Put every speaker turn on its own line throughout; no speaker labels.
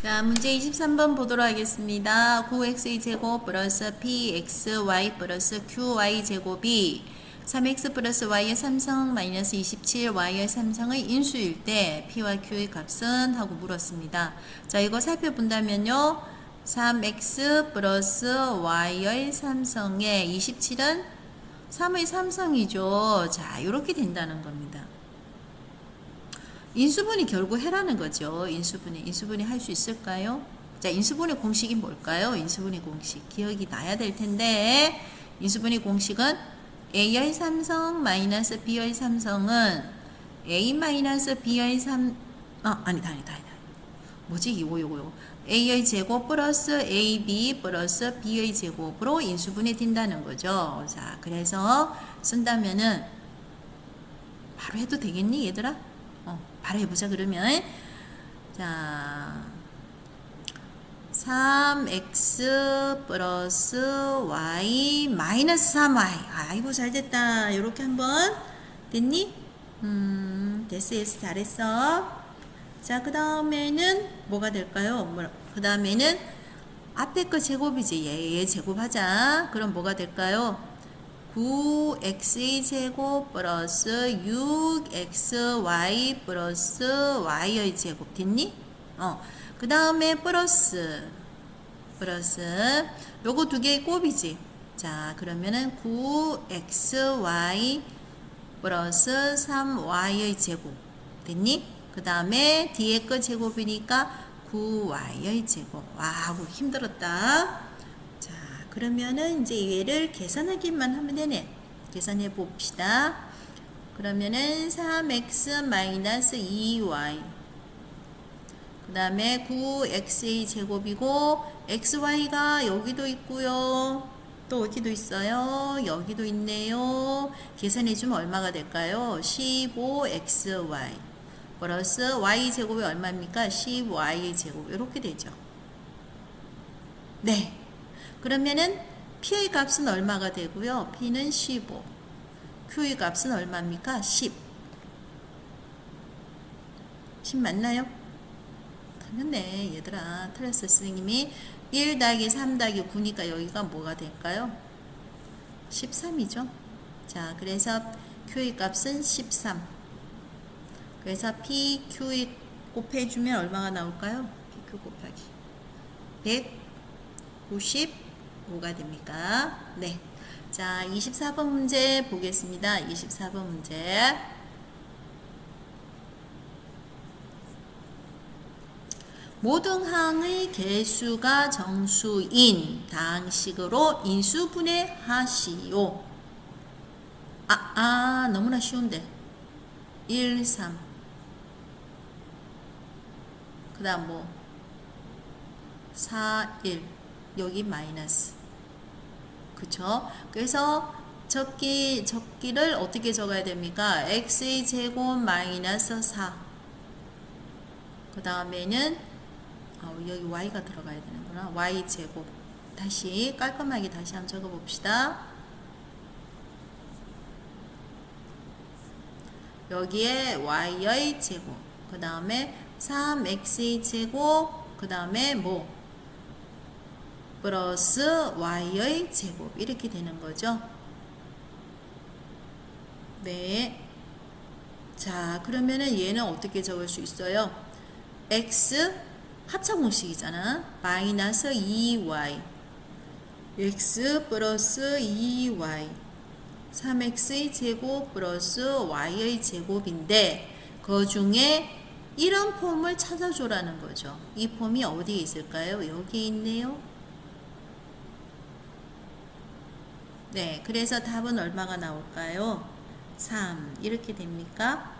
자, 문제 23번 보도록 하겠습니다. 9x의 제곱 플러스 pxy 플러스 qy 제곱이 3x 플러스 y의 3성 마이너스 27y의 3성의 인수일 때 p와 q의 값은? 하고 물었습니다. 자, 이거 살펴본다면요. 3x 플러스 y의 3성에 27은 3의 3성이죠. 자, 이렇게 된다는 겁니다. 인수분해 결국 해라는 거죠. 인수분해 할 수 있을까요? 자, 인수분해 공식이 뭘까요? 인수분해 공식 기억이 나야 될 텐데, 인수분해 공식은 a의 3성 마이너스 b의 3성은 a 마이너스 b의 3 아니다. 뭐지? 이거 a의 제곱 플러스 ab 플러스 b의 제곱으로 인수분해 된다는 거죠. 자, 그래서 쓴다면은 바로 해도 되겠니, 얘들아? 바로 해보자. 그러면 자, 3x 플러스 y 마이너스 3y. 아이고 잘됐다. 이렇게 한번 됐니? 됐어. 잘했어. 자, 그 다음에는 뭐가 될까요? 그 다음에는 앞에 거 제곱이지. 얘 제곱하자. 그럼 뭐가 될까요? 9x의 제곱 플러스 6xy 플러스 y의 제곱 됐니? 그 다음에 플러스 요거 두 개의 곱이지. 자, 그러면은 9xy 플러스 3y의 제곱 됐니? 그 다음에 뒤에 거 제곱이니까 9y의 제곱. 와, 힘들었다. 그러면은 이제 얘를 계산하기만 하면 되네. 계산해 봅시다. 그러면은 3x 마이너스 2y 그 다음에 9x의 제곱이고 xy가 여기도 있고요. 또 어디도 있어요? 여기도 있네요. 계산해주면 얼마가 될까요? 15xy 플러스 y 제곱이 얼마입니까? 10y의 제곱. 이렇게 되죠. 네. 그러면은 P의 값은 얼마가 되고요? P는 15. Q의 값은 얼마입니까? 10. 10 맞나요? 틀렸네, 얘들아. 틀렸어, 선생님이. 1 더하기 3 더하기 9니까 여기가 뭐가 될까요? 13이죠. 자, 그래서 Q의 값은 13. 그래서 P, Q의 곱해주면 얼마가 나올까요? PQ 곱하기 195가 됩니까? 네. 자, 24번 문제 보겠습니다. 24번 문제. 모든 항의 개수가 정수인 다항식으로 인수분해하시오. 너무나 쉬운데. 1, 3. 그 다음 뭐 4, 1. 여기 마이너스. 그쵸? 그래서 적기를 어떻게 적어야 됩니까? x의 제곱 마이너스 4. 그 다음에는 여기 y가 들어가야 되는구나. y 제곱. 다시 깔끔하게 다시 한번 적어 봅시다. 여기에 y의 제곱. 그 다음에 3x의 제곱. 그 다음에 뭐? 플러스 y의 제곱. 이렇게 되는 거죠. 네. 자, 그러면은 얘는 어떻게 적을 수 있어요? x 합차 공식이잖아. 마이너스 2y x 플러스 2y 3x의 제곱 플러스 y의 제곱인데 그 중에 이런 폼을 찾아줘라는 거죠. 이 폼이 어디에 있을까요? 여기 있네요. 네, 그래서 답은 얼마가 나올까요? 3 이렇게 됩니까?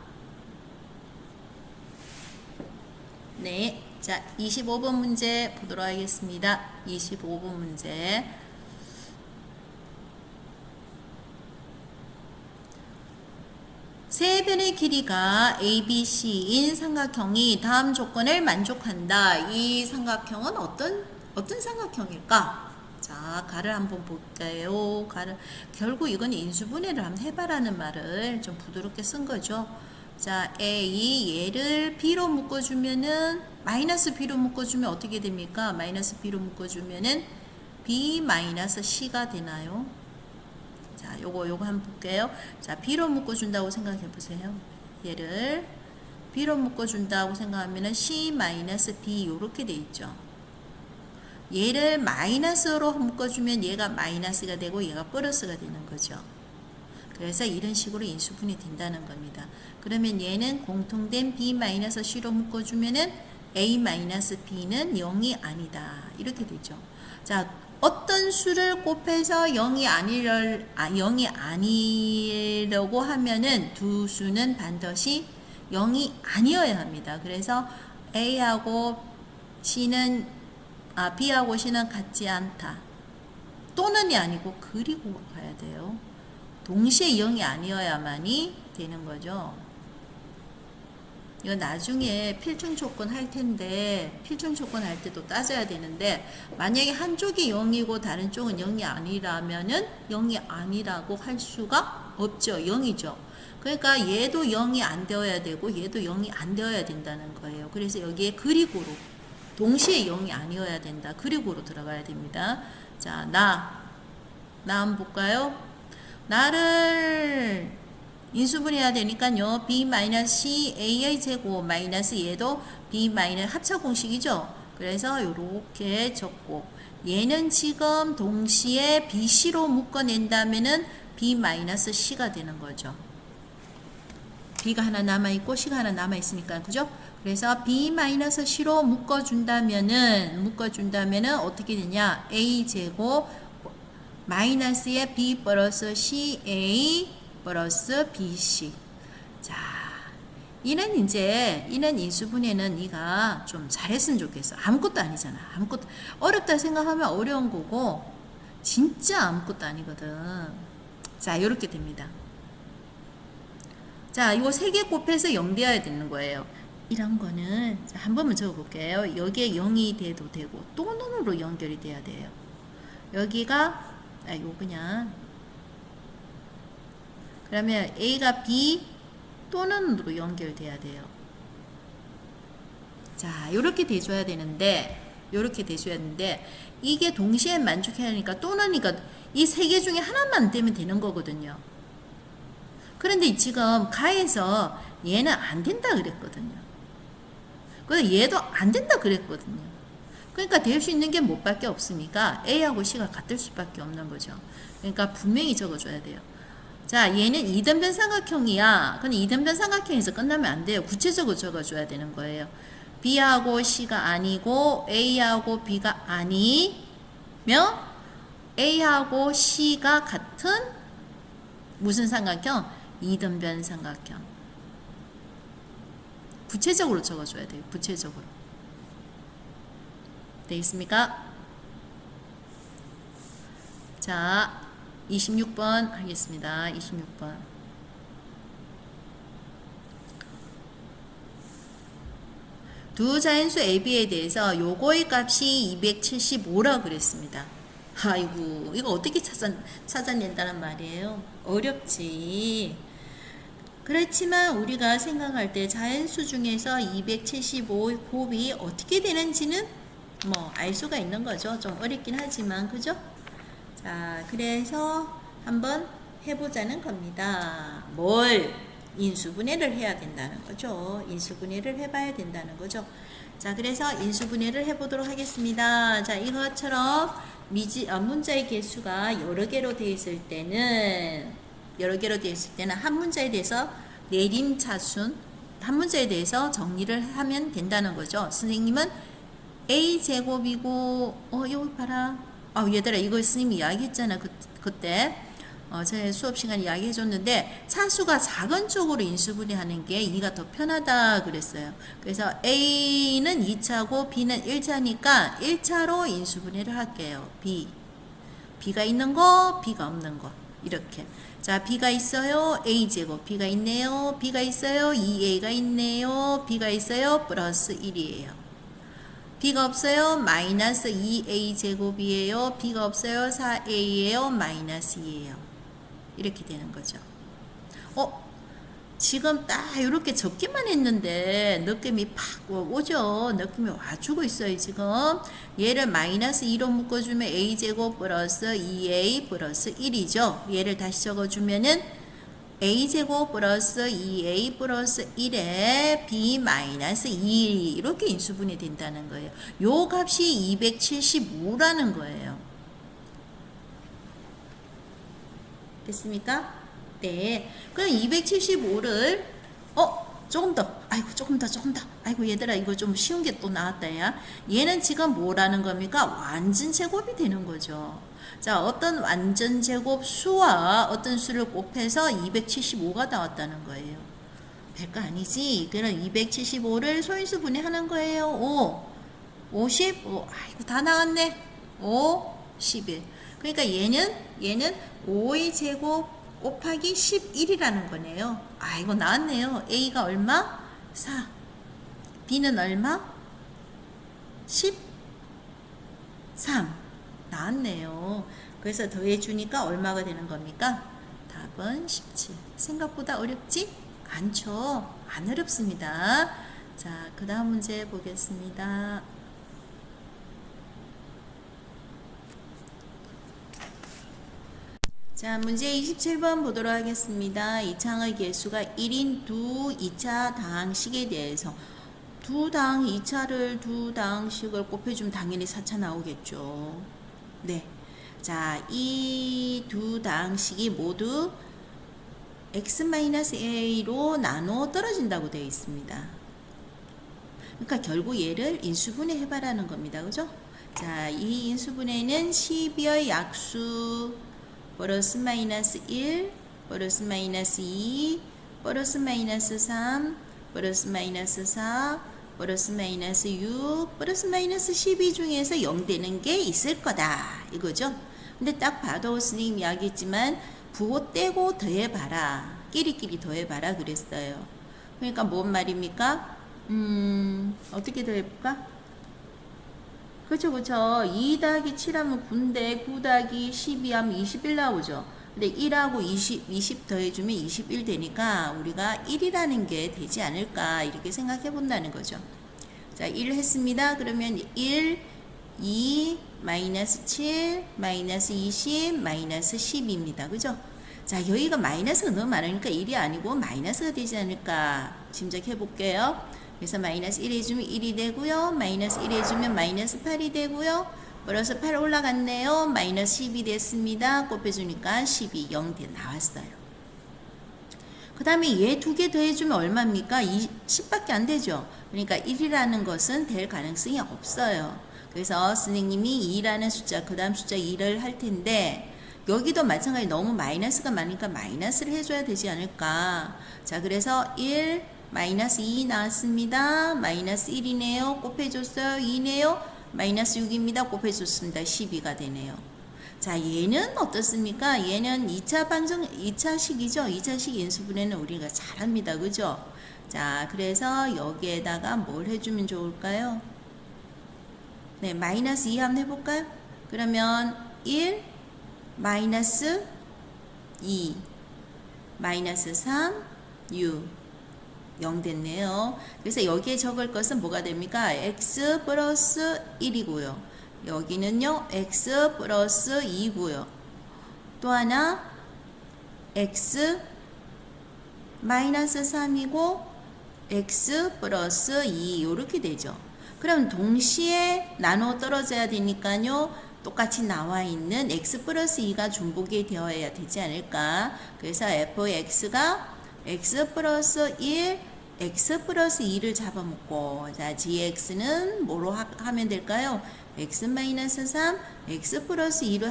네, 자 25번 문제 보도록 하겠습니다. 25번 문제. 세 변의 길이가 ABC인 삼각형이 다음 조건을 만족한다. 이 삼각형은 어떤 삼각형일까? 자, 가를 한번 볼까요? 결국 이건 인수분해를 한번 해봐라는 말을 좀 부드럽게 쓴 거죠. 자, A, 얘를 B로 묶어주면은 마이너스 b로 묶어주면 어떻게 됩니까? 마이너스 b로 묶어주면은 b 마이너스 c가 되나요? 자, 요거 한번 볼게요. 자, b로 묶어준다고 생각해 보세요. 얘를 b로 묶어준다고 생각하면은 c 마이너스 b 요렇게 돼 있죠. 얘를 마이너스로 묶어주면 얘가 마이너스가 되고 얘가 플러스가 되는 거죠. 그래서 이런 식으로 인수분해 된다는 겁니다. 그러면 얘는 공통된 b-c로 묶어주면은 a-b는 0이 아니다. 이렇게 되죠. 자, 어떤 수를 곱해서 0이 아니려고 하면은 두 수는 반드시 0이 아니어야 합니다. 그래서 A하고 B하고 C는 같지 않다. 또는이 아니고 그리고 가야 돼요. 동시에 0이 아니어야만이 되는 거죠. 이거 나중에 필중 조건 할 텐데, 필중 조건 할 때도 따져야 되는데, 만약에 한쪽이 0이고 다른 쪽은 0이 아니라면은 0이 아니라고 할 수가 없죠. 0이죠. 그러니까 얘도 0이 안 되어야 되고 얘도 0이 안 되어야 된다는 거예요. 그래서 여기에 그리고로 동시에 0이 아니어야 된다. 그리고로 들어가야 됩니다. 자, 나 한번 볼까요? 나를 인수분해해야 되니까요. b-c a의 제곱 마이너스 얘도 b- 합차 공식이죠. 그래서 이렇게 적고 얘는 지금 동시에 bc로 묶어낸다면은 b-c가 되는 거죠. b가 하나 남아있고 c가 하나 남아있으니까 그죠? 그래서 b-c로 묶어준다면은 어떻게 되냐? a 제곱 마이너스의 b 플러스 ca 플러스 bc. 자, 이는 인수분해는 네가 좀 잘했으면 좋겠어. 아무것도 아니잖아. 아무것도 어렵다 생각하면 어려운 거고 진짜 아무것도 아니거든. 자, 이렇게 됩니다. 자, 이거 3개 곱해서 0 되어야 되는 거예요. 이런 거는 한 번만 적어볼게요. 여기에 0이 돼도 되고 또는으로 연결이 돼야 돼요. 여기가 요 그냥 그러면 A가 B 또는으로 연결돼야 돼요. 자, 요렇게 돼줘야 되는데 이게 동시에 만족해야 하니까 또는이니까 이 3개 중에 하나만 되면 되는 거거든요. 그런데 지금 가에서 얘는 안 된다 그랬거든요. 그래서 얘도 안 된다 그랬거든요. 그러니까 될 수 있는 게 뭐밖에 없으니까 A하고 C가 같을 수밖에 없는 거죠. 그러니까 분명히 적어줘야 돼요. 자, 얘는 2등변 삼각형이야. 근데 2등변 삼각형에서 끝나면 안 돼요. 구체적으로 적어줘야 되는 거예요. B하고 C가 아니고 A하고 B가 아니며 A하고 C가 같은 무슨 삼각형? 2등변 삼각형. 구체적으로 적어줘야 돼요. 구체적으로. 되겠습니까? 자, 26번 하겠습니다. 26번. 두 자연수 AB에 대해서 요거의 값이 275라 그랬습니다. 아이고, 이거 어떻게 찾아낸다는 말이에요? 어렵지. 그렇지만 우리가 생각할 때 자연수 중에서 275의 곱이 어떻게 되는지는 뭐 알 수가 있는 거죠. 좀 어렵긴 하지만, 그죠? 자, 그래서 한번 해보자는 겁니다. 뭘? 인수분해를 해야 된다는 거죠. 인수분해를 해봐야 된다는 거죠. 자, 그래서 인수분해를 해보도록 하겠습니다. 자, 이것처럼 문자의 개수가 여러 개로 되어 있을 때는 한 문자에 대해서 내림차순, 한 문자에 대해서 정리를 하면 된다는 거죠. 선생님은 A제곱이고, 여기 봐라. 얘들아, 이거 스님이 이야기했잖아. 그때. 제 수업 시간 이야기 해줬는데, 차수가 작은 쪽으로 인수분해하는 게 네가 더 편하다 그랬어요. 그래서 A는 2차고 B는 1차니까 1차로 인수분해를 할게요. B가 있는 거, B가 없는 거. 이렇게. 자, B가 있어요. A제곱. B가 있네요. B가 있어요. 2A가 있네요. B가 있어요. 플러스 1이에요. B가 없어요. 마이너스 2A제곱이에요. B가 없어요. 4A예요. 마이너스 2예요. 이렇게 되는 거죠. 지금 딱 이렇게 적기만 했는데 느낌이 팍 오죠. 느낌이 와주고 있어요. 지금 얘를 마이너스 2로 묶어주면 a제곱 플러스 2a 플러스 1이죠. 얘를 다시 적어주면은 a제곱 플러스 2a 플러스 1에 b 마이너스 2 이렇게 인수분해 된다는 거예요. 요 값이 275라는 거예요. 됐습니까? 네. 그럼 275를 조금 더. 아이고 조금 더. 아이고 얘들아 이거 좀 쉬운 게 또 나왔다 야. 얘는 지금 뭐라는 겁니까? 완전 제곱이 되는 거죠. 자, 어떤 완전 제곱 수와 어떤 수를 곱해서 275가 나왔다는 거예요. 별거 아니지. 그럼 275를 소인수 분해하는 거예요. 5, 55. 아이고 다 나왔네. 5, 11. 그러니까 얘는 5의 제곱 곱하기 11이라는 거네요. 아, 이거 나왔네요. A가 얼마? 4. B는 얼마? 13. 나왔네요. 그래서 더해주니까 얼마가 되는 겁니까? 답은 17. 생각보다 어렵지? 않죠. 안 어렵습니다. 자, 그 다음 문제 보겠습니다. 자, 문제 27번 보도록 하겠습니다. 이창의 개수가 1인 두 2차 다항식에 대해서 두 다항식을 곱해주면 당연히 4차 나오겠죠. 네. 자, 이 두 다항식이 모두 x-a로 나눠 떨어진다고 되어 있습니다. 그러니까 결국 얘를 인수분해 해봐라는 겁니다. 그죠? 자, 이 인수분해는 12의 약수 플러스 마이너스 1, 플러스 마이너스 2, 플러스 마이너스 3, 플러스 마이너스 4, 플러스 마이너스 6, 플러스 마이너스 12 중에서 0 되는 게 있을 거다. 이거죠. 근데 딱 봐도 선생님이 이야기했지만 부호 떼고 더해봐라. 끼리끼리 더해봐라 그랬어요. 그러니까 뭔 말입니까? 어떻게 더해볼까? 그쵸. 2 더하기 7하면 9인데 9 더하기 12 하면 21 나오죠. 근데 1하고 20 더해주면 21 되니까 우리가 1이라는 게 되지 않을까 이렇게 생각해 본다는 거죠. 자, 1 했습니다. 그러면 1, 2, 마이너스 7, 마이너스 20, 마이너스 10입니다. 그죠? 자, 여기가 마이너스가 너무 많으니까 1이 아니고 마이너스가 되지 않을까 짐작해 볼게요. 그래서 마이너스 1 해주면 1이 되고요. 마이너스 1 해주면 마이너스 8이 되고요. 플러스 8 올라갔네요. 마이너스 10이 됐습니다. 곱해주니까 12, 0 나왔어요. 그 다음에 얘 두 개 더해주면 얼마입니까? 10밖에 안 되죠. 그러니까 1이라는 것은 될 가능성이 없어요. 그래서 선생님이 2라는 숫자, 그 다음 숫자 2를 할 텐데 여기도 마찬가지 너무 마이너스가 많으니까 마이너스를 해줘야 되지 않을까. 자, 그래서 1, 마이너스 2 나왔습니다. 마이너스 1이네요. 곱해줬어요. 2네요. 마이너스 6입니다. 곱해줬습니다. 12가 되네요. 자, 얘는 어떻습니까? 얘는 2차식이죠. 2차식 인수분해는 우리가 잘합니다. 그죠? 자, 그래서 여기에다가 뭘 해주면 좋을까요? 네, 마이너스 2 한번 해볼까요? 그러면 1, 마이너스 2, 마이너스 3, 6. 0 됐네요. 그래서 여기에 적을 것은 뭐가 됩니까? x 플러스 1이고요. 여기는요. x 플러스 2고요. 또 하나 x 마이너스 3이고 x 플러스 2 이렇게 되죠. 그럼 동시에 나눠 떨어져야 되니까요. 똑같이 나와 있는 x 플러스 2가 중복이 되어야 되지 않을까. 그래서 fx가 x 플러스 1, x 플러스 2를 잡아먹고, 자, gx는 뭐로 하면 될까요? x 마이너스 3, x 플러스 2로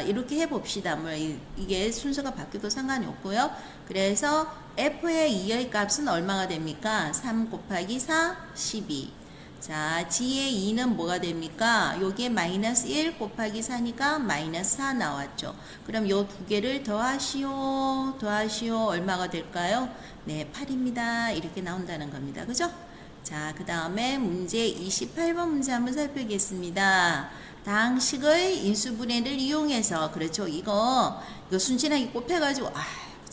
이렇게 해봅시다. 뭐, 이게 순서가 바뀌어도 상관이 없고요. 그래서 f의 2의 값은 얼마가 됩니까? 3 곱하기 4, 12. 자, g의 2는 뭐가 됩니까? 여기에 마이너스 1 곱하기 4니까 마이너스 4 나왔죠. 그럼 요 두 개를 더하시오. 얼마가 될까요? 네, 8입니다. 이렇게 나온다는 겁니다. 그죠? 자, 그 다음에 문제 28번 문제 한번 살펴보겠습니다. 다항식의 인수분해를 이용해서, 그렇죠. 이거 순진하게 곱해가지고,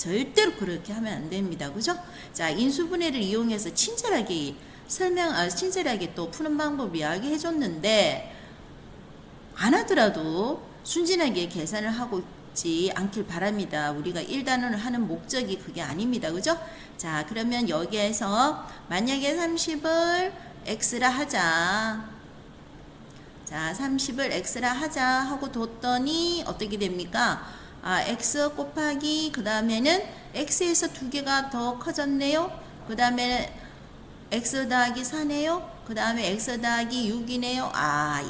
절대로 그렇게 하면 안 됩니다. 그죠? 자, 인수분해를 이용해서 친절하게 친절하게 또 푸는 방법을 이야기해 줬는데, 안 하더라도 순진하게 계산을 하고 있지 않길 바랍니다. 우리가 1단원을 하는 목적이 그게 아닙니다. 그죠? 자, 그러면 여기에서 만약에 30을 x라 하자. 자, 30을 x라 하자 하고 뒀더니 어떻게 됩니까? x 곱하기 그 다음에는 x에서 두 개가 더 커졌네요. 그 다음에 x 더하기 4네요. 그 다음에 x 더하기 6이네요.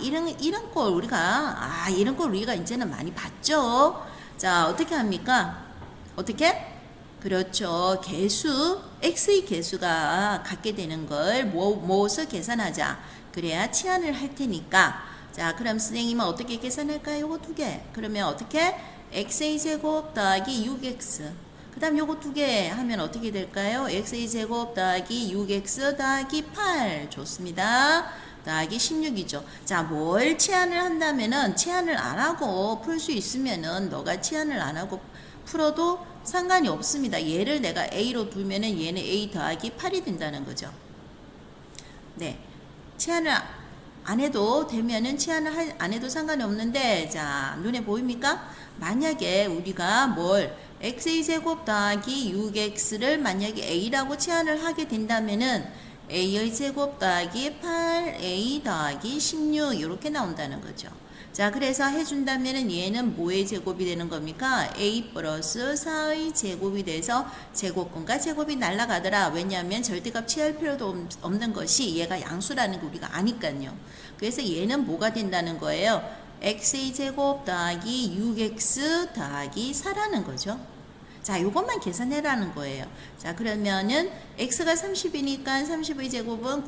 이런 걸 우리가 이제는 많이 봤죠. 자, 어떻게 합니까? 어떻게? 그렇죠. x의 개수가 같게 되는 걸 무엇을 계산하자. 그래야 치환을 할 테니까. 자, 그럼 선생님은 어떻게 계산할까요? 요거 두 개. 그러면 어떻게? x의 제곱 더하기 6x. 그 다음 요거 두 개 하면 어떻게 될까요? x의 제곱 더하기 6x 더하기 8. 좋습니다. 더하기 16이죠. 자, 뭘 치환을 한다면은 치환을 안 하고 풀 수 있으면은 너가 치환을 안 하고 풀어도 상관이 없습니다. 얘를 내가 a로 두면은 얘는 a 더하기 8이 된다는 거죠. 네. 치환을 안 해도 되면은 치환을 안 해도 상관이 없는데, 자, 눈에 보입니까? 만약에 우리가 x의 제곱 더하기 6x를 만약에 a라고 치환을 하게 된다면은 a의 제곱 더하기 8a 더하기 16 이렇게 나온다는 거죠. 자, 그래서 해준다면은 얘는 뭐의 제곱이 되는 겁니까? a 플러스 4의 제곱이 돼서 제곱근과 제곱이 날아가더라. 왜냐하면 절대값 취할 필요도 없는 것이 얘가 양수라는 거 우리가 아니까요. 그래서 얘는 뭐가 된다는 거예요? x의 제곱 더하기 6x 더하기 4라는 거죠. 자, 요것만 계산해라는 거예요. 자, 그러면은 x가 30이니까 30의 제곱은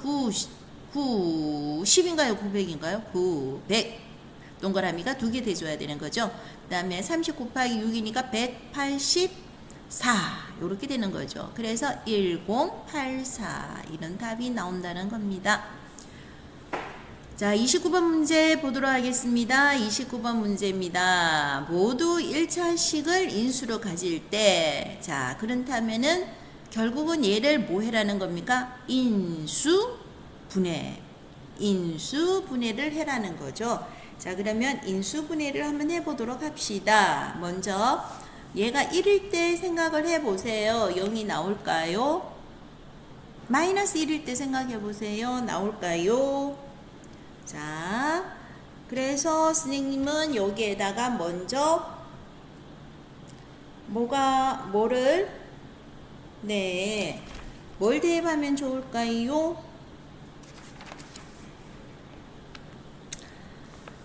10인가요? 900인가요? 900. 동그라미가 두 개 돼줘야 되는 거죠. 그 다음에 30 곱하기 6이니까 184 이렇게 되는 거죠. 그래서 1084 이런 답이 나온다는 겁니다. 자, 29번 문제 보도록 하겠습니다. 29번 문제입니다. 모두 1차식을 인수로 가질 때, 자, 그렇다면은 결국은 얘를 뭐 해라는 겁니까? 인수분해를 해라는 거죠. 자, 그러면 인수분해를 한번 해보도록 합시다. 먼저 얘가 1일 때 생각을 해보세요. 0이 나올까요? 마이너스 1일 때 생각해보세요. 나올까요? 자, 그래서 선생님은 여기에다가 먼저 뭘 대입하면 좋을까요?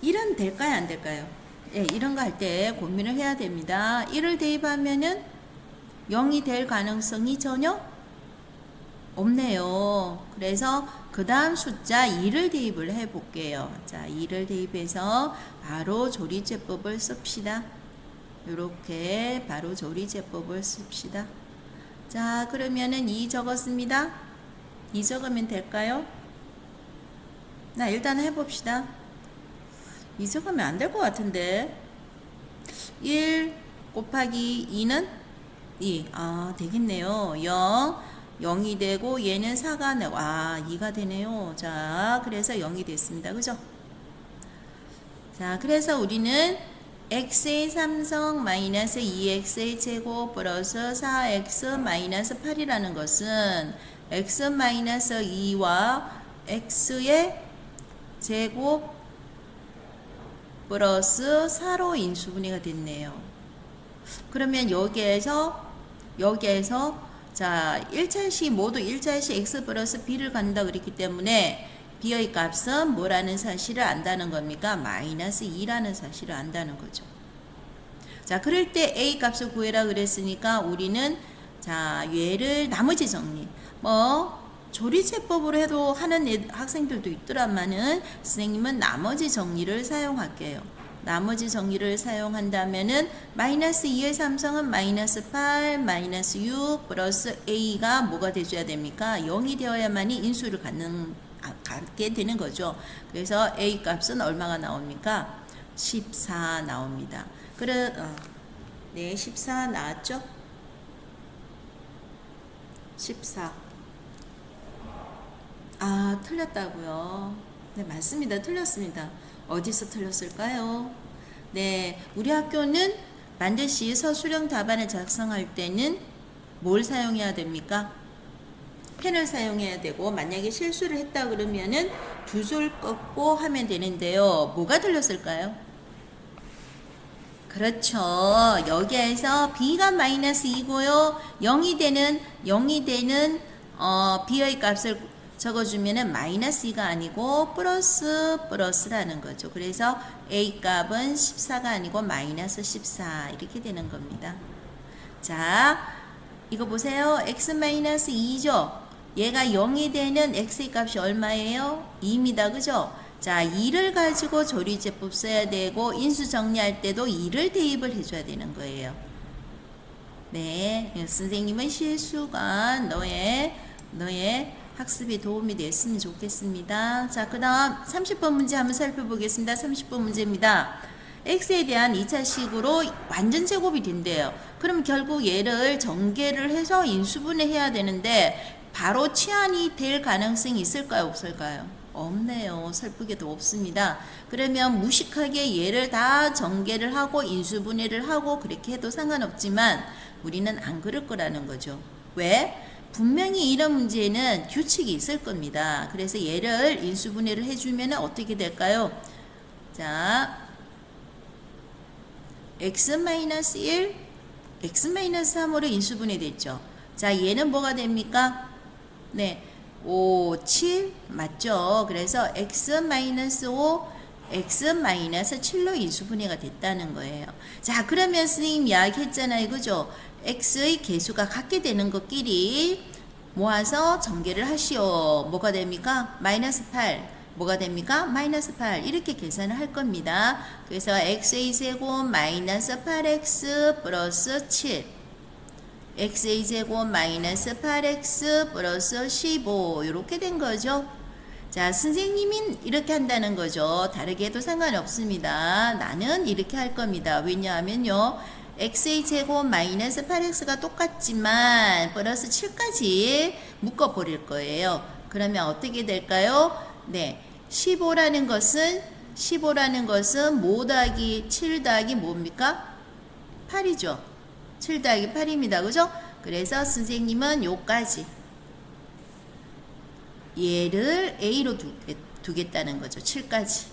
1은 될까요? 안 될까요? 예, 이런 거 할 때 고민을 해야 됩니다. 1을 대입하면은 0이 될 가능성이 전혀 없네요. 그래서 그 다음 숫자 2를 대입을 해 볼게요. 자, 2를 대입해서 바로 조리제법을 씁시다. 이렇게 바로 조리제법을 씁시다. 자, 그러면은 2 적었습니다. 2 적으면 될까요? 일단 해봅시다. 2 적으면 안 될 것 같은데. 1 곱하기 2는 2. 되겠네요. 0이 되고 얘는 4가 나고 2가 되네요. 자, 그래서 0이 됐습니다. 그죠? 자, 그래서 우리는 x의 3성 마이너스 2x의 제곱 플러스 4x 마이너스 8이라는 것은 x 마이너스 2와 x의 제곱 플러스 4로 인수분해가 됐네요. 그러면 여기에서 자, 1차식 모두 1차식 x 플러스 b를 간다 그랬기 때문에 b의 값은 뭐라는 사실을 안다는 겁니까? 마이너스 2라는 사실을 안다는 거죠. 자, 그럴 때 a 값을 구해라 그랬으니까 우리는 자, 얘를 나머지 정리 조리제법으로 해도 하는 학생들도 있더라마는 선생님은 나머지 정리를 사용할게요. 나머지 정리를 사용한다면은 마이너스 2의 3성은 마이너스 8, 마이너스 6 플러스 a가 뭐가 돼줘야 됩니까? 0이 되어야만이 인수를 갖게 되는 거죠. 그래서 a 값은 얼마가 나옵니까? 14 나옵니다. 네, 14 나왔죠? 14. 아, 틀렸다고요. 네, 맞습니다. 틀렸습니다. 어디서 틀렸을까요? 네, 우리 학교는 반드시 서술형 답안을 작성할 때는 뭘 사용해야 됩니까? 펜을 사용해야 되고, 만약에 실수를 했다 그러면은 두 줄 꺾고 하면 되는데요. 뭐가 틀렸을까요? 그렇죠. 여기에서 b가 마이너스 2고요. 0이 되는 b의 값을 적어주면은 마이너스 2가 아니고 플러스라는 거죠. 그래서 a 값은 14가 아니고 마이너스 14 이렇게 되는 겁니다. 자, 이거 보세요. x 마이너스 2죠. 얘가 0이 되는 x의 값이 얼마예요? 2입니다. 그죠? 자, 2를 가지고 조리제법 써야 되고 인수 정리할 때도 2를 대입을 해줘야 되는 거예요. 네, 선생님은 실수가 너의 학습에 도움이 됐으면 좋겠습니다. 자, 그 다음 30번 문제 한번 살펴보겠습니다. 30번 문제입니다. x에 대한 2차식으로 완전 제곱이 된대요. 그럼 결국 얘를 전개를 해서 인수분해해야 되는데 바로 치환이 될 가능성이 있을까요? 없을까요? 없네요. 슬프게도 없습니다. 그러면 무식하게 얘를 다 전개를 하고 인수분해를 하고 그렇게 해도 상관없지만 우리는 안 그럴 거라는 거죠. 왜? 분명히 이런 문제는 규칙이 있을 겁니다. 그래서 얘를 인수분해를 해주면 어떻게 될까요? 자, x-1, x-3으로 인수분해 됐죠. 자, 얘는 뭐가 됩니까? 네, 5, 7 맞죠? 그래서 x-5, x-7로 인수분해가 됐다는 거예요. 자, 그러면 선생님 이야기했잖아요. 그죠? x의 개수가 같게 되는 것끼리 모아서 전개를 하시오. 뭐가 됩니까? 마이너스 8. 뭐가 됩니까? 마이너스 8. 이렇게 계산을 할 겁니다. 그래서 x의 제곱 마이너스 8x 플러스 7. x의 제곱 마이너스 8x 플러스 15. 이렇게 된 거죠. 자, 선생님이 이렇게 한다는 거죠. 다르게 해도 상관없습니다. 나는 이렇게 할 겁니다. 왜냐하면요. x의 제곱 마이너스 8x가 똑같지만 플러스 7까지 묶어버릴 거예요. 그러면 어떻게 될까요? 네, 15라는 것은 5 더하기 7 더하기 뭡니까? 8이죠. 7 더하기 8입니다. 그죠? 그래서 선생님은 요까지 얘를 a로 두겠다는 거죠. 7까지.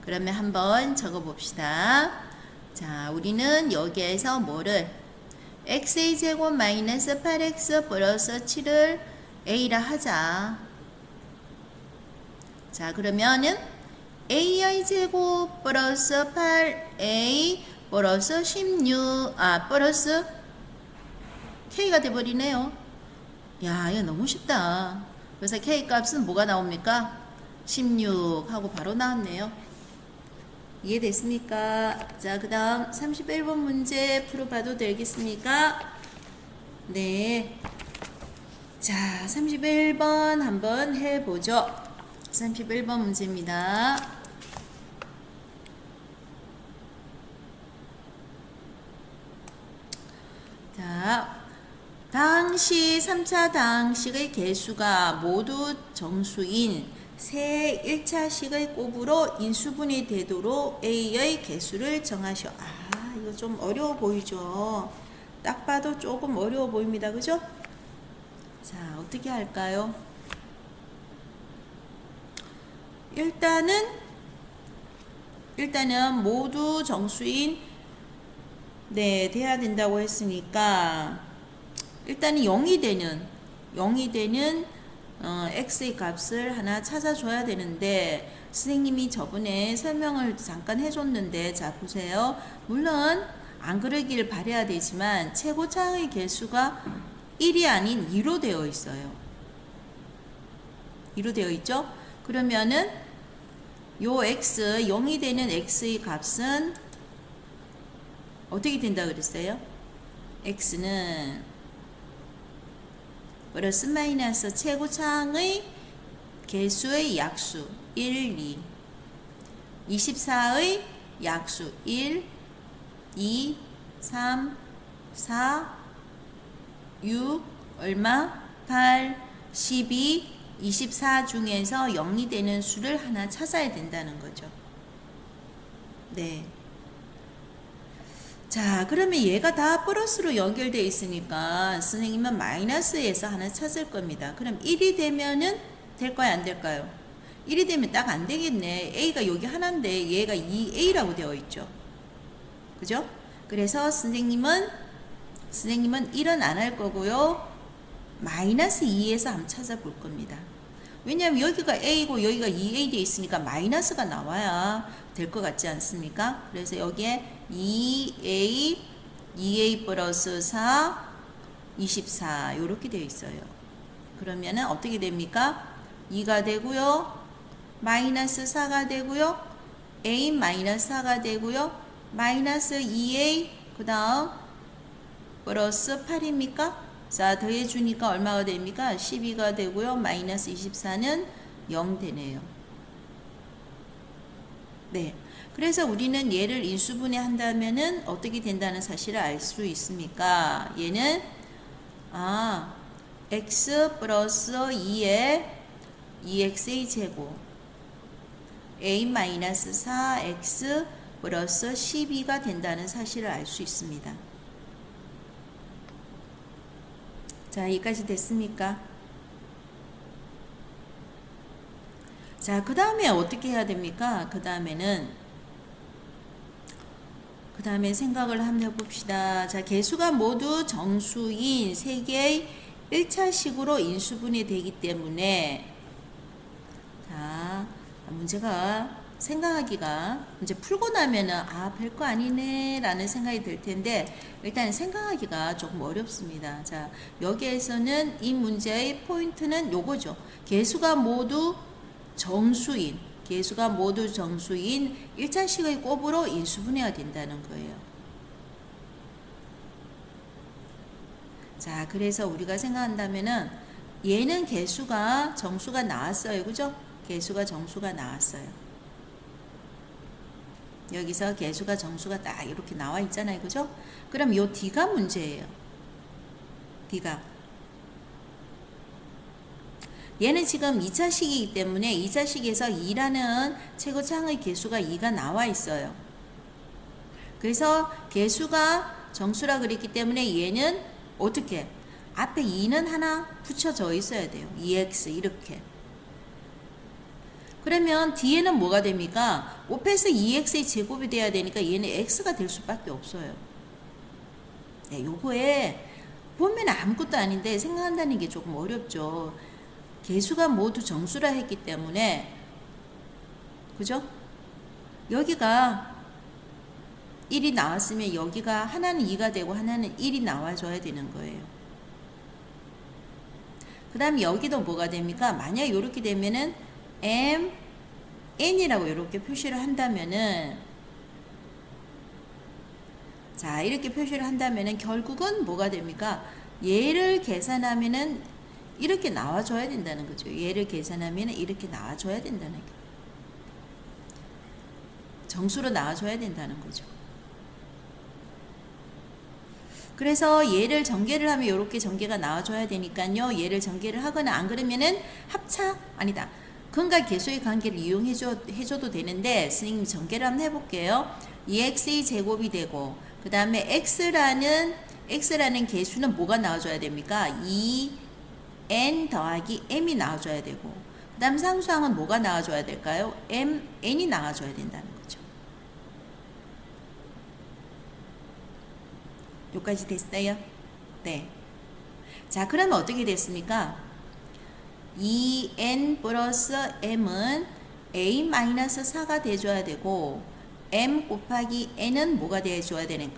그러면 한번 적어봅시다. 자, 우리는 여기에서 뭐를 x의 제곱 마이너스 8x 플러스 7을 a라 하자. 자, 그러면은 a의 제곱 플러스 8a 플러스 16 플러스 k가 돼버리네요. 야, 이거 너무 쉽다. 그래서 k 값은 뭐가 나옵니까? 16 하고 바로 나왔네요. 이해됐습니까? 자, 그 다음 31번 문제 풀어봐도 되겠습니까? 네. 자, 31번 한번 해보죠. 31번 문제입니다. 자, 당시 3차 당식의 개수가 모두 정수인 새 1차식의 곱으로 인수분해 되도록 A의 개수를 정하시오. 아, 이거 좀 어려워 보이죠? 딱 봐도 조금 어려워 보입니다. 그죠? 자, 어떻게 할까요? 일단은 모두 정수인 돼야 된다고 했으니까 일단은 0이 되는 x의 값을 하나 찾아줘야 되는데 선생님이 저번에 설명을 잠깐 해줬는데 자 보세요. 물론 안 그러길 바라야 되지만 최고차의 개수가 1이 아닌 2로 되어 있어요. 2로 되어 있죠? 그러면은 요 x 0이 되는 x의 값은 어떻게 된다 그랬어요? x는 플러스 마이너스 최고차항의 개수의 약수 1, 2 24의 약수 1, 2, 3, 4, 6, 얼마? 8, 12, 24 중에서 0이 되는 수를 하나 찾아야 된다는 거죠. 네. 자, 그러면 얘가 다 플러스로 연결되어 있으니까 선생님은 마이너스에서 하나 찾을 겁니다. 그럼 1이 되면은 될까요? 안 될까요? 1이 되면 딱 안 되겠네. A가 여기 하나인데 얘가 2A라고 되어 있죠. 그죠? 그래서 선생님은 1은 안 할 거고요. 마이너스 2에서 한번 찾아볼 겁니다. 왜냐하면 여기가 A고 여기가 2A 되어 있으니까 마이너스가 나와야 될 것 같지 않습니까? 그래서 여기에 2A 플러스 4, 24 이렇게 되어 있어요. 그러면은 어떻게 됩니까? 2가 되고요. 마이너스 4가 되고요. A 마이너스 4가 되고요. 마이너스 2A 그 다음 플러스 8입니까? 자, 더해주니까 얼마가 됩니까? 12가 되고요. 마이너스 24는 0 되네요. 네. 그래서 우리는 얘를 인수분해 한다면은 어떻게 된다는 사실을 알 수 있습니까? 얘는, x 플러스 2의 2x의 제곱, a 마이너스 4x 플러스 12가 된다는 사실을 알 수 있습니다. 자, 여기까지 됐습니까? 자, 그 다음에 어떻게 해야 됩니까? 그 다음에 생각을 한번 해봅시다. 자, 개수가 모두 정수인 3개의 1차식으로 인수분해 되기 때문에, 자, 문제가 생각하기가 이제 풀고 나면은 별거 아니네 라는 생각이 들 텐데 일단 생각하기가 조금 어렵습니다. 자, 여기에서는 이 문제의 포인트는 요거죠. 개수가 모두 정수인 1차식의 곱으로 인수분해가 된다는 거예요. 자, 그래서 우리가 생각한다면은 얘는 개수가 정수가 나왔어요. 그죠? 개수가 정수가 나왔어요. 여기서 개수가 정수가 딱 이렇게 나와 있잖아요. 그죠? 그럼 요 D가 문제예요. D가. 얘는 지금 2차식이기 때문에 2차식에서 2라는 최고차항의 개수가 2가 나와 있어요. 그래서 개수가 정수라 그랬기 때문에 얘는 어떻게? 앞에 2는 하나 붙여져 있어야 돼요. 2x 이렇게. 그러면 뒤에는 뭐가 됩니까? 곱해서 2x의 제곱이 돼야 되니까 얘는 x가 될 수밖에 없어요. 네, 요거에 보면 아무것도 아닌데 생각한다는 게 조금 어렵죠. 개수가 모두 정수라 했기 때문에 그죠? 여기가 1이 나왔으면 여기가 하나는 2가 되고 하나는 1이 나와줘야 되는 거예요. 그 다음에 여기도 뭐가 됩니까? 만약 이렇게 되면은 n이라고 이렇게 표시를 한다면은 자, 이렇게 표시를 한다면은 결국은 뭐가 됩니까? 얘를 계산하면은 이렇게 나와줘야 된다는 거죠. 얘를 계산하면은 이렇게 나와줘야 된다는 거예요. 정수로 나와줘야 된다는 거죠. 그래서 얘를 전개를 하면 이렇게 전개가 나와줘야 되니까요. 얘를 전개를 하거나 안 그러면은 근과 계수의 관계를 이용해줘도 되는데 선생님이 전개를 한번 해볼게요. 2x의 제곱이 되고 그 다음에 x라는 계수는 뭐가 나와줘야 됩니까? 2n 더하기 m이 나와줘야 되고 그 다음 상수항은 뭐가 나와줘야 될까요? n이 나와줘야 된다는 거죠. 여기까지 됐어요? 네. 자, 그러면 어떻게 됐습니까? 2n 플러스 m은 a-4가 돼줘야 되고 m 곱하기 n은 뭐가 돼줘야 되는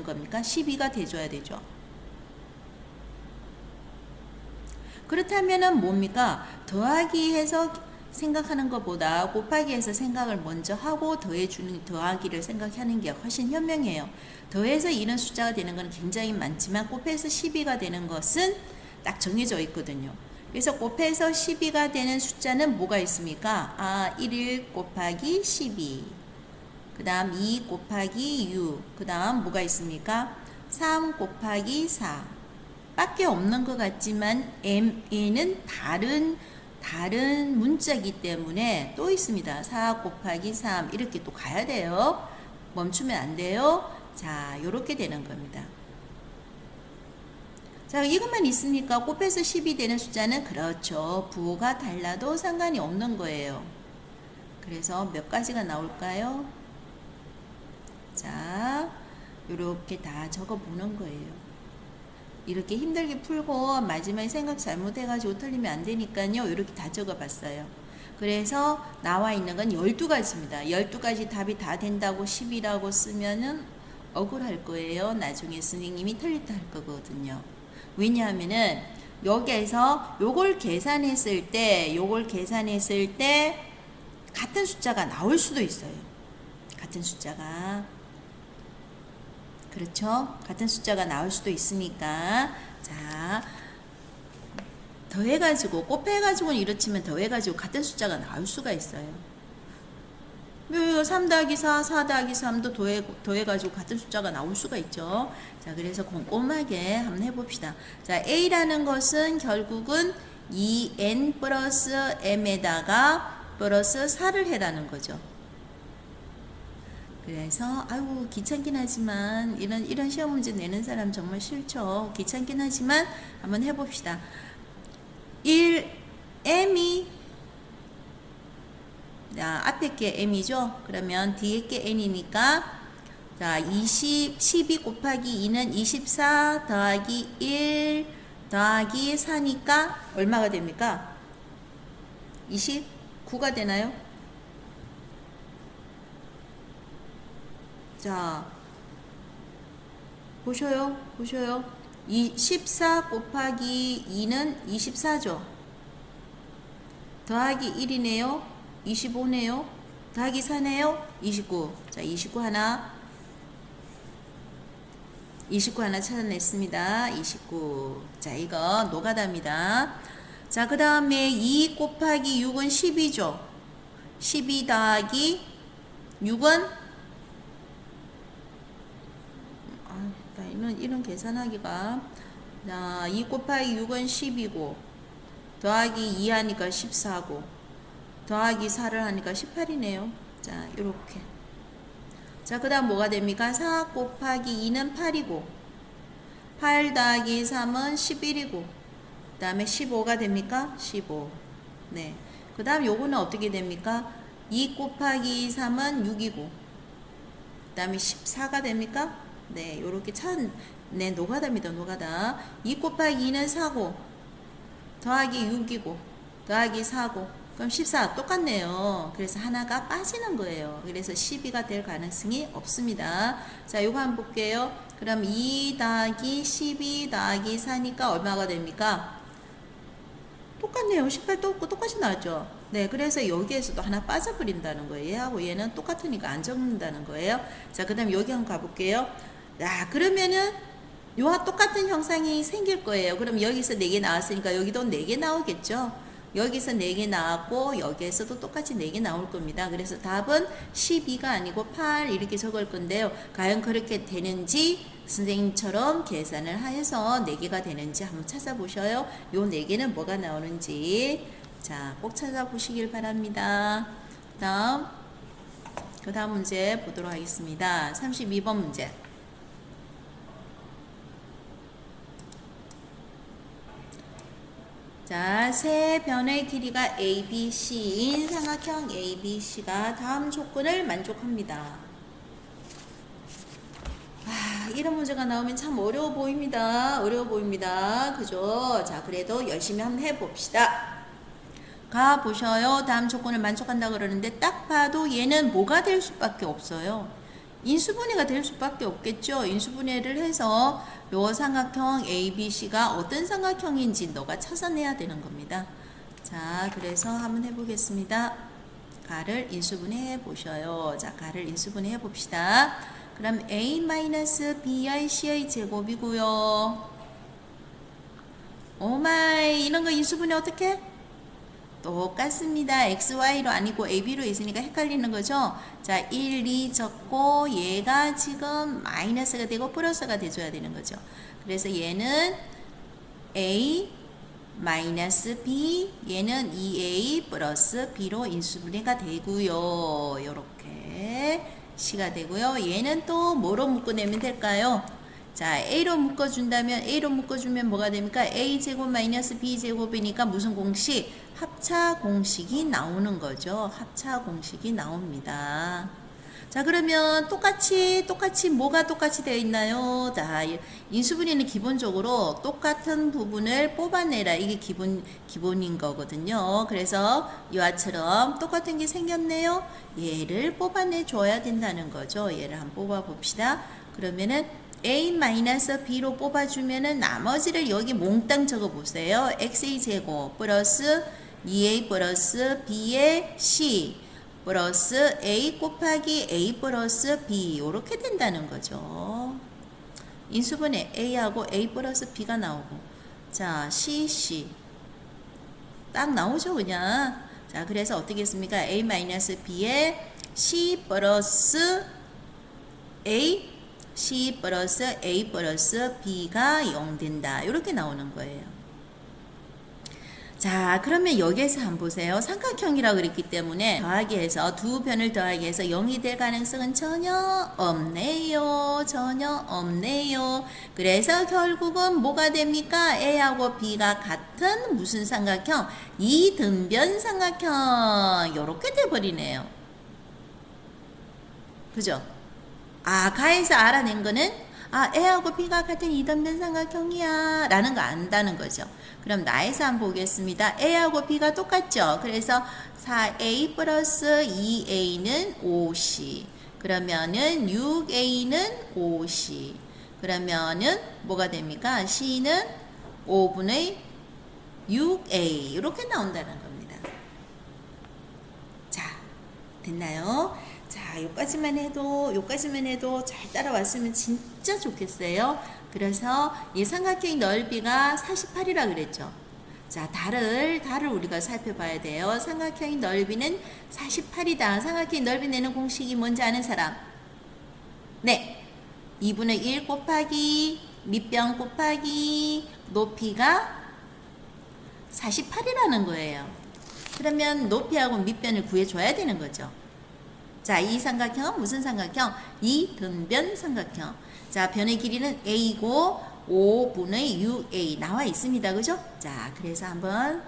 겁니까? 12가 돼줘야 되죠. 그렇다면은 뭡니까? 더하기 해서 생각하는 것보다 곱하기 해서 생각을 먼저 하고 더하기를 생각하는 게 훨씬 현명해요. 더해서 이런 숫자가 되는 건 굉장히 많지만 곱해서 12가 되는 것은 딱 정해져 있거든요. 그래서 곱해서 12가 되는 숫자는 뭐가 있습니까? 1 곱하기 12, 그 다음 2 곱하기 6, 그 다음 뭐가 있습니까? 3 곱하기 4, 밖에 없는 것 같지만 MA는 다른 문자이기 때문에 또 있습니다. 4 곱하기 3 이렇게 또 가야 돼요. 멈추면 안 돼요. 자, 요렇게 되는 겁니다. 자, 이것만 있습니까? 곱해서 10이 되는 숫자는 그렇죠. 부호가 달라도 상관이 없는 거예요. 그래서 몇 가지가 나올까요? 자, 요렇게 다 적어 보는 거예요. 이렇게 힘들게 풀고 마지막에 생각 잘못해가지고 틀리면 안 되니까요. 이렇게 다 적어봤어요. 그래서 나와 있는 건 12가지입니다. 12가지 답이 다 된다고 10이라고 쓰면은 억울할 거예요. 나중에 선생님이 틀렸다 할 거거든요. 왜냐하면은 여기에서 요걸 계산했을 때 같은 숫자가 나올 수도 있어요. 같은 숫자가. 그렇죠? 같은 숫자가 나올 수도 있으니까. 자, 더해가지고, 곱해가지고는 이렇지만 더해가지고 같은 숫자가 나올 수가 있어요. 3 더하기 4, 4 더하기 3도 더해가지고 같은 숫자가 나올 수가 있죠. 자, 그래서 꼼꼼하게 한번 해봅시다. 자, A라는 것은 결국은 2N 플러스 M에다가 플러스 4를 해라는 거죠. 그래서 아이고 귀찮긴 하지만 이런 시험 문제 내는 사람 정말 싫죠. 귀찮긴 하지만 한번 해봅시다. 1m이 자, 앞에 게 m이죠. 그러면 뒤에 게 n이니까 자 12 곱하기 2는 24 더하기 1 더하기 4니까 얼마가 됩니까? 29가 되나요? 자, 보셔요. 14 곱하기 2는 24죠. 더하기 1이네요. 25네요. 더하기 4네요. 29. 자, 29 하나 찾아냈습니다. 29. 자, 이거 노가다입니다. 자, 그 다음에 2 곱하기 6은 12죠. 12 더하기 6은 이런 계산하기가 자, 2 곱하기 6은 10이고 더하기 2 하니까 14고 더하기 4를 하니까 18이네요. 자, 요렇게. 자, 그 다음 뭐가 됩니까? 4 곱하기 2는 8이고 8 더하기 3은 11이고 그 다음에 15가 됩니까? 15. 네. 그 다음 요거는 어떻게 됩니까? 2 곱하기 3은 6이고 그 다음에 14가 됩니까? 네, 요렇게 네, 노가다입니다, 노가다. 2 곱하기 2는 4고, 더하기 6이고, 더하기 4고, 그럼 14 똑같네요. 그래서 하나가 빠지는 거예요. 그래서 12가 될 가능성이 없습니다. 자, 요거 한번 볼게요. 그럼 2 더하기 12 더하기 4니까 얼마가 됩니까? 똑같네요. 18 똑같이 나왔죠. 네, 그래서 여기에서도 하나 빠져버린다는 거예요. 얘하고 얘는 똑같으니까 안 적는다는 거예요. 자, 그 다음 여기 한번 가볼게요. 자, 그러면은 요와 똑같은 형상이 생길 거예요. 그럼 여기서 4개 나왔으니까 여기도 4개 나오겠죠. 여기서 4개 나왔고 여기에서도 똑같이 4개 나올 겁니다. 그래서 답은 12가 아니고 8 이렇게 적을 건데요. 과연 그렇게 되는지 선생님처럼 계산을 해서 4개가 되는지 한번 찾아보셔요. 요 4개는 뭐가 나오는지 자, 꼭 찾아보시길 바랍니다. 그 다음 문제 보도록 하겠습니다. 32번 문제. 자, 세 변의 길이가 ABC인 삼각형 ABC가 다음 조건을 만족합니다. 이런 문제가 나오면 참 어려워 보입니다. 그죠? 자, 그래도 열심히 한번 해봅시다. 가보셔요. 다음 조건을 만족한다 그러는데 딱 봐도 얘는 뭐가 될 수밖에 없어요. 인수분해가 될 수밖에 없겠죠. 인수분해를 해서 요 삼각형 ABC가 어떤 삼각형인지 너가 찾아내야 되는 겁니다. 자, 그래서 한번 해보겠습니다. 가를 인수분해 해보셔요. 자, 가를 인수분해 해봅시다. 그럼 A-BI CI 제곱이고요. 오마이, 이런 거 인수분해 어떻게? 똑같습니다. XY로 아니고 AB로 있으니까 헷갈리는 거죠. 자, 1, 2 적고 얘가 지금 마이너스가 되고 플러스가 돼줘야 되는 거죠. 그래서 얘는 A 마이너스 B 얘는 2A 플러스 B로 인수분해가 되고요. 요렇게 C가 되고요. 얘는 또 뭐로 묶어내면 될까요? 자, A로 묶어준다면 A로 묶어주면 뭐가 됩니까? A제곱 마이너스 B제곱이니까 무슨 공식? 합차 공식이 나오는 거죠. 합차 공식이 나옵니다. 자, 그러면 똑같이 뭐가 똑같이 되어 있나요? 자, 인수분해는 기본적으로 똑같은 부분을 뽑아내라. 이게 기본인 거거든요. 그래서 이와처럼 똑같은 게 생겼네요. 얘를 뽑아내 줘야 된다는 거죠. 얘를 한번 뽑아 봅시다. 그러면은 A-B로 뽑아주면은 나머지를 여기 몽땅 적어 보세요. XA 제곱 플러스 2A 플러스 B의 C 플러스 A 곱하기 A 플러스 B 이렇게 된다는 거죠. 인수분해 A하고 A 플러스 B가 나오고 자 C 딱 나오죠 그냥. 자 그래서 어떻게 했습니까? A 마이너스 B에 C 플러스 A C 플러스 A 플러스 B가 0 된다 이렇게 나오는 거예요. 자 그러면 여기에서 한번 보세요. 삼각형이라고 그랬기 때문에 더하기 해서 두 변을 더하기 해서 0이 될 가능성은 전혀 없네요. 전혀 없네요. 그래서 결국은 뭐가 됩니까? A하고 B가 같은 무슨 삼각형? 이등변 삼각형 이렇게 돼버리네요. 그죠? 가에서 알아낸 거는 A하고 B가 같은 이등변 삼각형이야 라는 거 안다는 거죠. 그럼 나에서 한번 보겠습니다. A하고 B가 똑같죠. 그래서 4A 플러스 2A는 5C 그러면은 6A는 5C 그러면은 뭐가 됩니까? C는 5분의 6A 이렇게 나온다는 겁니다. 자 됐나요? 자, 요까지만 해도 잘 따라왔으면 진짜 좋겠어요. 그래서 이 삼각형의 넓이가 48이라 그랬죠. 자, 달을 우리가 살펴봐야 돼요. 삼각형의 넓이는 48이다. 삼각형의 넓이 내는 공식이 뭔지 아는 사람? 네. 2분의 1 곱하기 밑변 곱하기 높이가 48이라는 거예요. 그러면 높이하고 밑변을 구해줘야 되는 거죠. 자, 이 삼각형은 무슨 삼각형? 이등변 삼각형. 자, 변의 길이는 A고 5분의 6A 나와 있습니다. 그죠? 자, 그래서 한번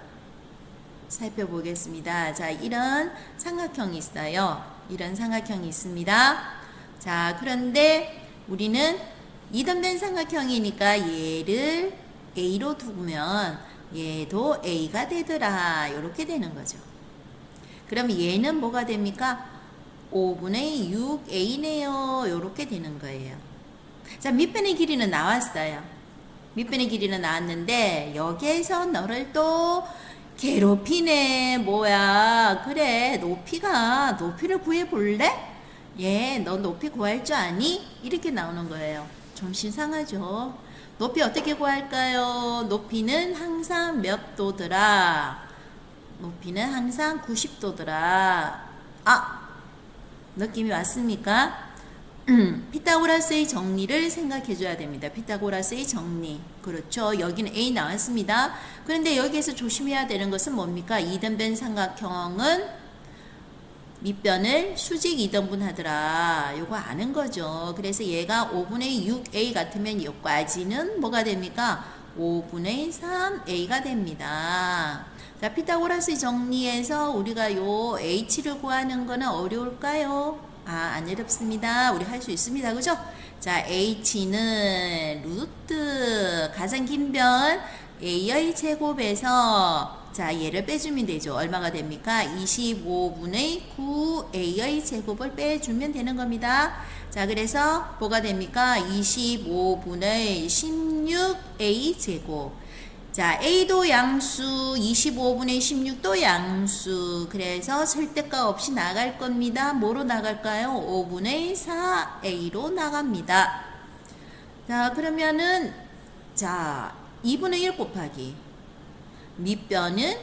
살펴보겠습니다. 자, 이런 삼각형이 있어요. 이런 삼각형이 있습니다. 자, 그런데 우리는 이등변 삼각형이니까 얘를 A로 두면 얘도 A가 되더라. 이렇게 되는 거죠. 그럼 얘는 뭐가 됩니까? 5분의 6A네요. 이렇게 되는 거예요. 자, 밑변의 길이는 나왔어요. 밑변의 길이는 나왔는데 여기에서 너를 또 괴롭히네. 뭐야. 그래. 높이를 구해볼래? 예, 너 높이 구할 줄 아니? 이렇게 나오는 거예요. 좀 신상하죠. 높이 어떻게 구할까요? 높이는 항상 몇 도더라? 높이는 항상 90도더라. 느낌이 왔습니까? 피타고라스의 정리를 생각해 줘야 됩니다. 피타고라스의 정리. 그렇죠. 여기는 A 나왔습니다. 그런데 여기에서 조심해야 되는 것은 뭡니까? 이등변 삼각형은 밑변을 수직 이등분 하더라. 요거 아는 거죠. 그래서 얘가 5분의 6A 같으면 여기까지는 뭐가 됩니까? 5분의 3A가 됩니다. 자, 피타고라스 정리에서 우리가 요 H를 구하는 거는 어려울까요? 안 어렵습니다. 우리 할 수 있습니다. 그죠? 자, H는 루트 가장 긴 변 A의 제곱에서 자, 얘를 빼주면 되죠. 얼마가 됩니까? 25분의 9A의 제곱을 빼주면 되는 겁니다. 자, 그래서 뭐가 됩니까? 25분의 16A 제곱. 자, A도 양수, 25분의 16도 양수. 그래서 절대값 없이 나갈 겁니다. 뭐로 나갈까요? 5분의 4A로 나갑니다. 자, 그러면은, 자, 2분의 1 곱하기. 밑변은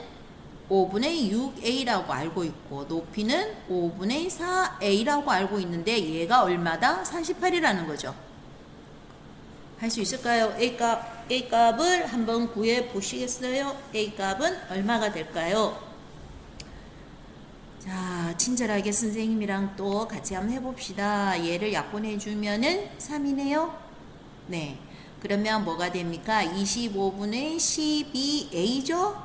5분의 6A라고 알고 있고, 높이는 5분의 4A라고 알고 있는데, 얘가 얼마다? 48이라는 거죠. 할 수 있을까요? A 값을 한번 구해 보시겠어요? A 값은 얼마가 될까요? 자, 친절하게 선생님이랑 또 같이 한번 해봅시다. 얘를 약분해 주면은 3이네요. 네. 그러면 뭐가 됩니까? 25분의 12A죠?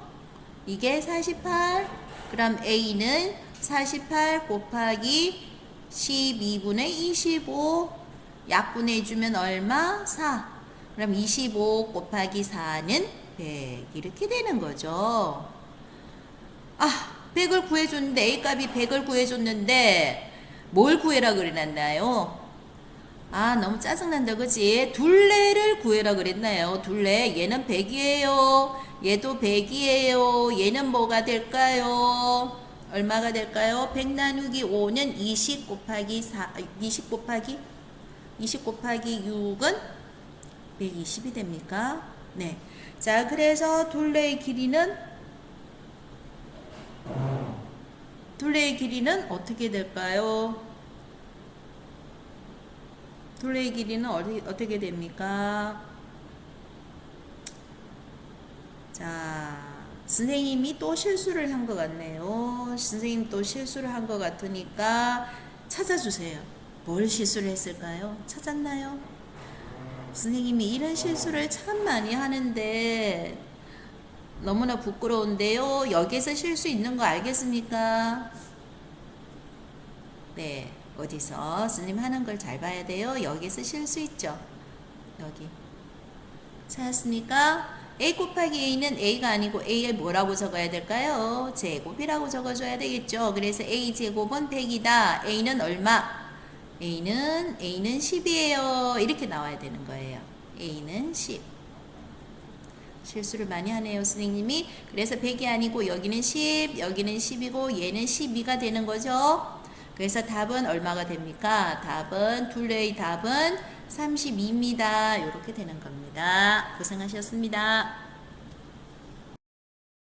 이게 48. 그럼 A는 48 곱하기 12분의 25. 약분해 주면 얼마? 4. 그럼 25 곱하기 4는 100. 이렇게 되는 거죠. 아, 100을 구해줬는데, A값이 100을 구해줬는데, 뭘 구해라 그래놨나요? 아, 너무 짜증난다, 그치? 둘레를 구해라 그랬나요? 둘레. 얘는 100이에요. 얘도 100이에요. 얘는 뭐가 될까요? 얼마가 될까요? 100 나누기 5는 20 곱하기 4, 20 곱하기 6은 120이 됩니까? 네. 자, 그래서 둘레의 길이는 어떻게 될까요? 둘레의 길이는 어떻게 됩니까? 자, 선생님이 또 실수를 한 것 같네요. 선생님 또 실수를 한 것 같으니까 찾아주세요. 뭘 실수를 했을까요? 찾았나요? 선생님이 이런 실수를 참 많이 하는데 너무나 부끄러운데요. 여기에서 실수 있는 거 알겠습니까? 네, 어디서 선생님 하는 걸 잘 봐야 돼요. 여기에서 실수 있죠. 여기 찾았습니까? A 곱하기 A는 A가 아니고 A에 뭐라고 적어야 될까요? 제곱이라고 적어줘야 되겠죠. 그래서 A 제곱은 100이다. A는 얼마? A는 10이에요. 이렇게 나와야 되는 거예요. A는 10. 실수를 많이 하네요, 선생님이. 그래서 100이 아니고 여기는 10, 여기는 10이고 얘는 12가 되는 거죠. 그래서 답은 얼마가 됩니까? 둘레의 답은 32입니다. 이렇게 되는 겁니다. 고생하셨습니다.